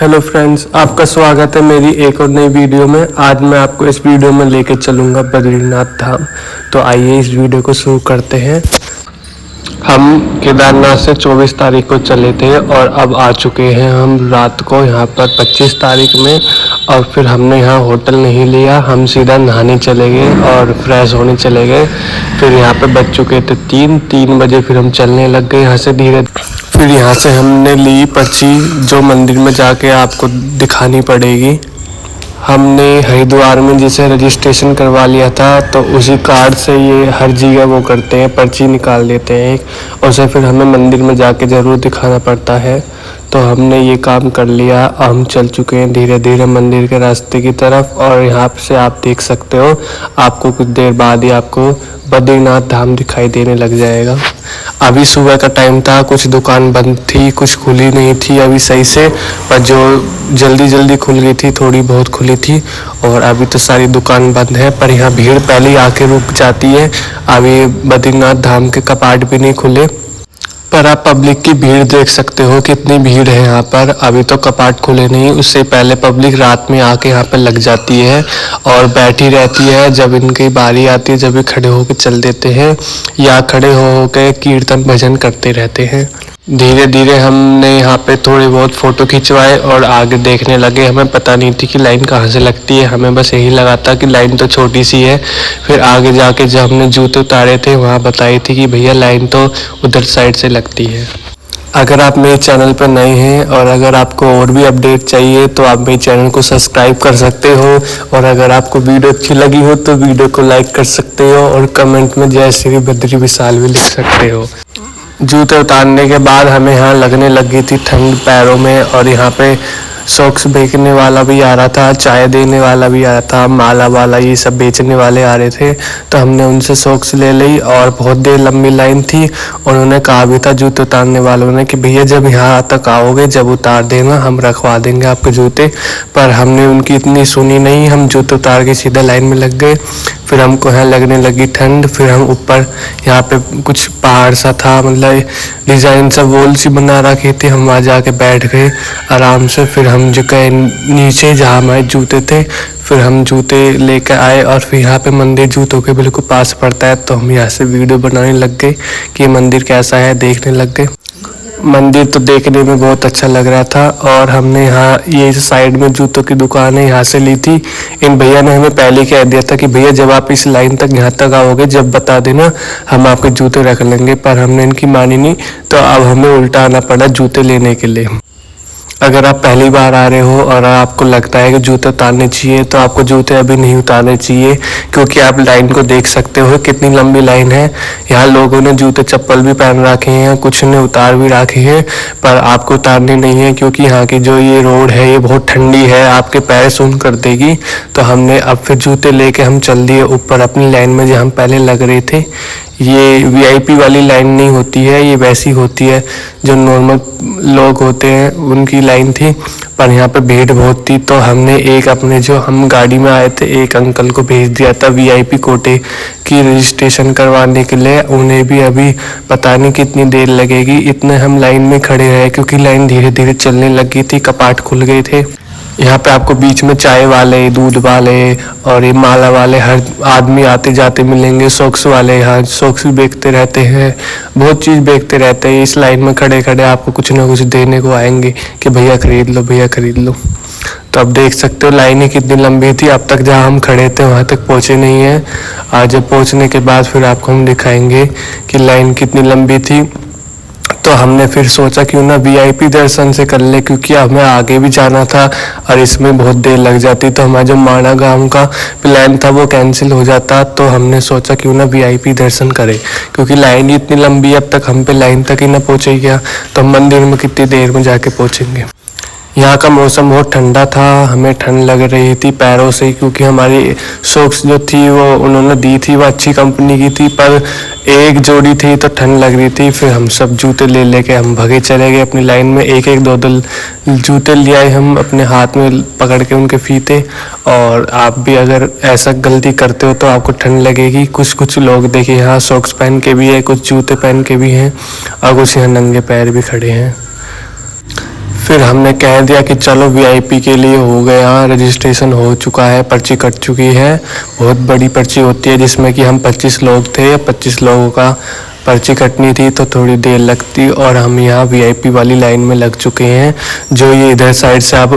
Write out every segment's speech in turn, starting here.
Hello friends, आपका स्वागत है मेरी एक और नई वीडियो में। आज मैं आपको इस वीडियो में लेके चलूँगा बद्रीनाथ धाम। तो आइए इस वीडियो को शुरू करते हैं। हम केदारनाथ से 24 तारीख को चले थे और अब आ चुके हैं हम रात को यहाँ पर 25 तारीख में। और फिर हमने यहाँ होटल नहीं लिया, हम सीधा नहाने चले गए और फ्रेश होने चले गए। फिर यहाँ पे बज चुके थे 3 बजे। फिर हम चलने लग गए यहाँ से धीरे। फिर यहाँ से हमने ली पर्ची जो मंदिर में जाके आपको दिखानी पड़ेगी। हमने हरिद्वार में जिसे रजिस्ट्रेशन करवा लिया था तो उसी कार्ड से ये हर जगह वो करते हैं, पर्ची निकाल देते हैं और उसे फिर हमें मंदिर में जाके ज़रूर दिखाना पड़ता है। तो हमने ये काम कर लिया और हम चल चुके हैं धीरे धीरे मंदिर के रास्ते की तरफ। और यहाँ से आप देख सकते हो, आपको कुछ देर बाद ही आपको बद्रीनाथ धाम दिखाई देने लग जाएगा। अभी सुबह का टाइम था, कुछ दुकान बंद थी, कुछ खुली नहीं थी अभी सही से, पर जो जल्दी खुल गई थी थोड़ी बहुत खुली थी। और अभी तो सारी दुकान बंद है, पर यहाँ भीड़ पहले ही आके रुक जाती है। अभी बद्रीनाथ धाम के कपाट भी नहीं खुले, पर आप पब्लिक की भीड़ देख सकते हो कितनी भीड़ है यहाँ पर। अभी तो कपाट खुले नहीं, उससे पहले पब्लिक रात में आके यहाँ पर लग जाती है और बैठी रहती है। जब इनकी बारी आती है जब ये खड़े होकर चल देते हैं या खड़े हो के कीर्तन भजन करते रहते हैं। धीरे धीरे हमने यहाँ पे थोड़े बहुत फ़ोटो खिंचवाए और आगे देखने लगे। हमें पता नहीं थी कि लाइन कहाँ से लगती है, हमें बस यही लगा था कि लाइन तो छोटी सी है। फिर आगे जाके जब हमने जूते उतारे थे वहाँ बताई थी कि भैया लाइन तो उधर साइड से लगती है। अगर आप मेरे चैनल पर नए हैं और अगर आपको और भी अपडेट चाहिए तो आप मेरे चैनल को सब्सक्राइब कर सकते हो। और अगर आपको वीडियो अच्छी लगी हो तो वीडियो को लाइक कर सकते हो और कमेंट में जय श्री बद्री विशाल भी लिख सकते हो। जूते उतारने के बाद हमें यहाँ लगने लगी थी ठंड पैरों में। और यहाँ पे सॉक्स बेचने वाला भी आ रहा था, चाय देने वाला भी आ रहा था, माला वाला, ये सब बेचने वाले आ रहे थे। तो हमने उनसे सॉक्स ले ली और बहुत देर लंबी लाइन थी। उन्होंने कहा भी था जूते उतारने वालों ने कि भैया जब यहाँ तक आओगे जब उतार देना, हम रखवा देंगे आपके जूते। पर हमने उनकी इतनी सुनी नहीं, हम जूते उतार के सीधा लाइन में लग गए। फिर हमको यहाँ लगने लगी ठंड। फिर हम ऊपर यहाँ पे कुछ पहाड़ सा था, मतलब डिज़ाइन सा वॉल सी बना रखी थी, हम वहाँ जाके बैठ गए आराम से। फिर हम जो गए नीचे जहाँ हमारे जूते थे, फिर हम जूते लेकर आए और फिर यहाँ पे मंदिर जूतों के बिल्कुल पास पड़ता है। तो हम यहाँ से वीडियो बनाने लग गए कि मंदिर कैसा है, देखने लग गए। मंदिर तो देखने में बहुत अच्छा लग रहा था। और हमने यहाँ ये साइड में जूतों की दुकान है, यहाँ से ली थी। इन भैया ने हमें पहले कह दिया था कि भैया जब आप इस लाइन तक यहाँ तक आओगे जब बता देना, हम आपके जूते रख लेंगे। पर हमने इनकी मानी नहीं, तो अब हमें उल्टा आना पड़ा जूते लेने के लिए। अगर आप पहली बार आ रहे हो और आपको लगता है कि जूते उतारने चाहिए तो आपको जूते अभी नहीं उतारने चाहिए, क्योंकि आप लाइन को देख सकते हो कितनी लंबी लाइन है। यहाँ लोगों ने जूते चप्पल भी पहन रखे हैं, कुछ ने उतार भी रखे हैं, पर आपको उतारने नहीं है क्योंकि यहाँ की जो ये रोड है ये बहुत ठंडी है, आपके पैर सून कर देगी। तो हमने अब फिर जूते लेके हम चल दिए ऊपर अपनी लाइन में जहाँ हम पहले लग रहे थे। ये वीआईपी वाली लाइन नहीं होती है, ये वैसी होती है जो नॉर्मल लोग होते हैं उनकी लाइन थी। पर यहाँ पे भीड़ बहुत थी, तो हमने एक अपने जो हम गाड़ी में आए थे एक अंकल को भेज दिया था वीआईपी कोटे की रजिस्ट्रेशन करवाने के लिए। उन्हें भी अभी पता नहीं कितनी देर लगेगी, इतने हम लाइन में खड़े रहे क्योंकि लाइन धीरे धीरे चलने लगी थी, कपाट खुल गए थे। यहाँ पे आपको बीच में चाय वाले, दूध वाले और ये माला वाले हर आदमी आते जाते मिलेंगे। सॉक्स वाले यहाँ सॉक्स भी बेचते रहते हैं, बहुत चीज़ बेचते रहते हैं। इस लाइन में खड़े खड़े आपको कुछ ना कुछ देने को आएंगे कि भैया खरीद लो, भैया खरीद लो। तो अब देख सकते हो लाइन ही कितनी लंबी थी। अब तक जहाँ हम खड़े थे वहाँ तक पहुँचे नहीं हैं। आज जब पहुँचने के बाद फिर आपको हम दिखाएंगे कि लाइन कितनी लंबी थी। तो हमने फिर सोचा क्यों ना वीआईपी दर्शन से कर ले, क्योंकि हमें आगे भी जाना था और इसमें बहुत देर लग जाती तो हमारा जो माना गांव का प्लान था वो कैंसिल हो जाता। तो हमने सोचा क्यों ना वीआईपी दर्शन करें, क्योंकि लाइन ही इतनी लंबी है, अब तक हम पे लाइन तक ही ना पहुँचे गया तो हम मंदिर में कितनी देर में जाके पहुँचेंगे। यहाँ का मौसम बहुत ठंडा था, हमें ठंड लग रही थी पैरों से, क्योंकि हमारी सॉक्स जो थी वो उन्होंने दी थी वो अच्छी कंपनी की थी, पर एक जोड़ी थी तो ठंड लग रही थी। फिर हम सब जूते ले लेके हम भगे चले गए अपनी लाइन में। एक एक दो जूते ले आए हम अपने हाथ में पकड़ के उनके फीते। और आप भी अगर ऐसा गलती करते हो तो आपको ठंड लगेगी। कुछ लोग देखिए यहाँ सॉक्स पहन के भी है, कुछ जूते पहन के भी हैं और कुछ यहाँ नंगे पैर भी खड़े हैं। फिर हमने कह दिया कि चलो वीआईपी के लिए हो गया, रजिस्ट्रेशन हो चुका है, पर्ची कट चुकी है। बहुत बड़ी पर्ची होती है जिसमें कि हम 25 लोग थे, 25 लोगों का पर्ची कटनी थी तो थोड़ी देर लगती, और हम यहाँ वीआईपी वाली लाइन में लग चुके हैं। जो ये इधर साइड से आप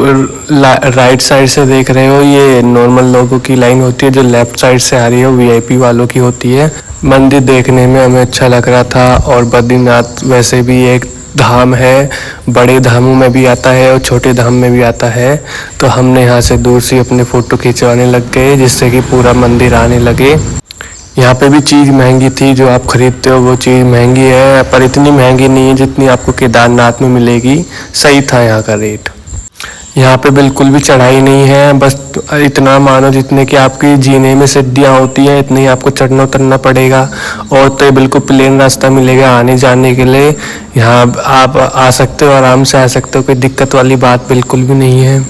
राइट साइड से देख रहे हो, ये नॉर्मल लोगों की लाइन होती है, जो लेफ्ट साइड से आ रही है वीआईपी वालों की होती है। मंदिर देखने में हमें अच्छा लग रहा था, और बद्रीनाथ वैसे भी एक धाम है, बड़े धामों में भी आता है और छोटे धाम में भी आता है। तो हमने यहाँ से दूर से अपने फ़ोटो खिंचवाने लग गए, जिससे कि पूरा मंदिर आने लगे। यहाँ पे भी चीज़ महंगी थी, जो आप खरीदते हो वो चीज़ महंगी है, पर इतनी महंगी नहीं है जितनी आपको केदारनाथ में मिलेगी। सही था यहाँ का रेट। यहाँ पे बिल्कुल भी चढ़ाई नहीं है, बस इतना मानो जितने कि आपकी जीने में सीढ़ियाँ होती हैं, इतने ही आपको चढ़ना उतरना पड़ेगा। और तो ये बिल्कुल प्लेन रास्ता मिलेगा आने जाने के लिए। यहाँ आप आ सकते हो, आराम से आ सकते हो, कोई दिक्कत वाली बात बिल्कुल भी नहीं है।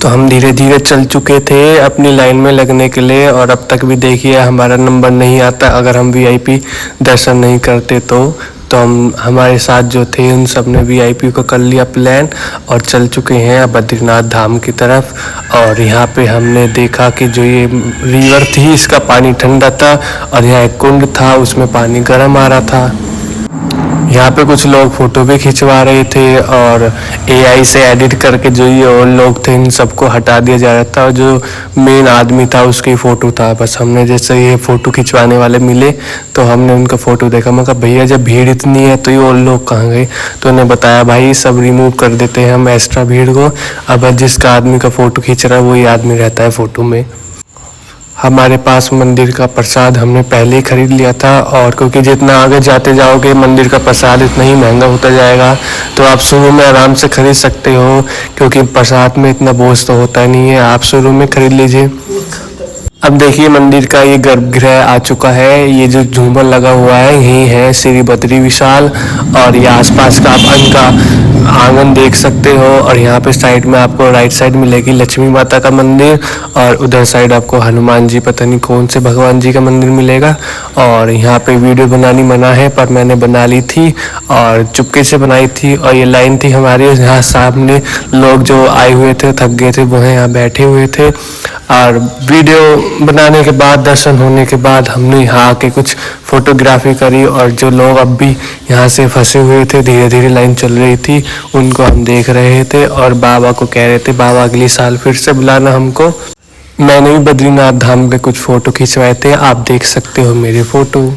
तो हम धीरे धीरे चल चुके थे अपनी लाइन में लगने के लिए, और अब तक भी देखिए हमारा नंबर नहीं आता अगर हम वीआईपी दर्शन नहीं करते तो हम हमारे साथ जो थे उन सब ने वीआईपी को कर लिया प्लान और चल चुके हैं बद्रीनाथ धाम की तरफ। और यहाँ पे हमने देखा कि जो ये रिवर थी इसका पानी ठंडा था, और यहाँ एक कुंड था उसमें पानी गर्म आ रहा था। यहाँ पे कुछ लोग फ़ोटो भी खिंचवा रहे थे, और एआई से एडिट करके जो ये और लोग थे इन सबको हटा दिया जा रहा था, और जो मेन आदमी था उसकी फ़ोटो था। बस हमने जैसे ये फ़ोटो खिंचवाने वाले मिले तो हमने उनका फ़ोटो देखा। मैं कहा भैया जब भीड़ इतनी है तो ये और लोग कहाँ गए? तो उन्हें बताया भाई सब रिमूव कर देते हैं हम एक्स्ट्रा भीड़ को, अब जिसका आदमी का फ़ोटो खींच रहा है वही आदमी रहता है फ़ोटो में। हमारे पास मंदिर का प्रसाद हमने पहले ही खरीद लिया था, और क्योंकि जितना आगे जाते जाओगे मंदिर का प्रसाद इतना ही महंगा होता जाएगा, तो आप शुरू में आराम से खरीद सकते हो, क्योंकि प्रसाद में इतना बोझ तो होता नहीं है। आप शुरू में खरीद लीजिए। अब देखिए मंदिर का ये गर्भगृह आ चुका है। ये जो झूमर लगा हुआ है यही है श्री बद्री विशाल, और ये आसपास का आप इनका आंगन देख सकते हो। और यहाँ पे साइड में आपको राइट साइड मिलेगी लक्ष्मी माता का मंदिर, और उधर साइड आपको हनुमान जी पता नहीं कौन से भगवान जी का मंदिर मिलेगा। और यहाँ पे वीडियो बनानी मना है, पर मैंने बना ली थी और चुपके से बनाई थी। और ये लाइन थी हमारी, यहाँ सामने लोग जो आए हुए थे थक गए थे वो यहाँ बैठे हुए थे। और वीडियो बनाने के बाद दर्शन होने के बाद हमने यहाँ आके कुछ फोटोग्राफी करी, और जो लोग अब भी यहाँ से फंसे हुए थे धीरे धीरे लाइन चल रही थी उनको हम देख रहे थे, और बाबा को कह रहे थे बाबा अगले साल फिर से बुलाना हमको। मैंने भी बद्रीनाथ धाम के कुछ फ़ोटो खिंचवाए थे, आप देख सकते हो मेरे फ़ोटो।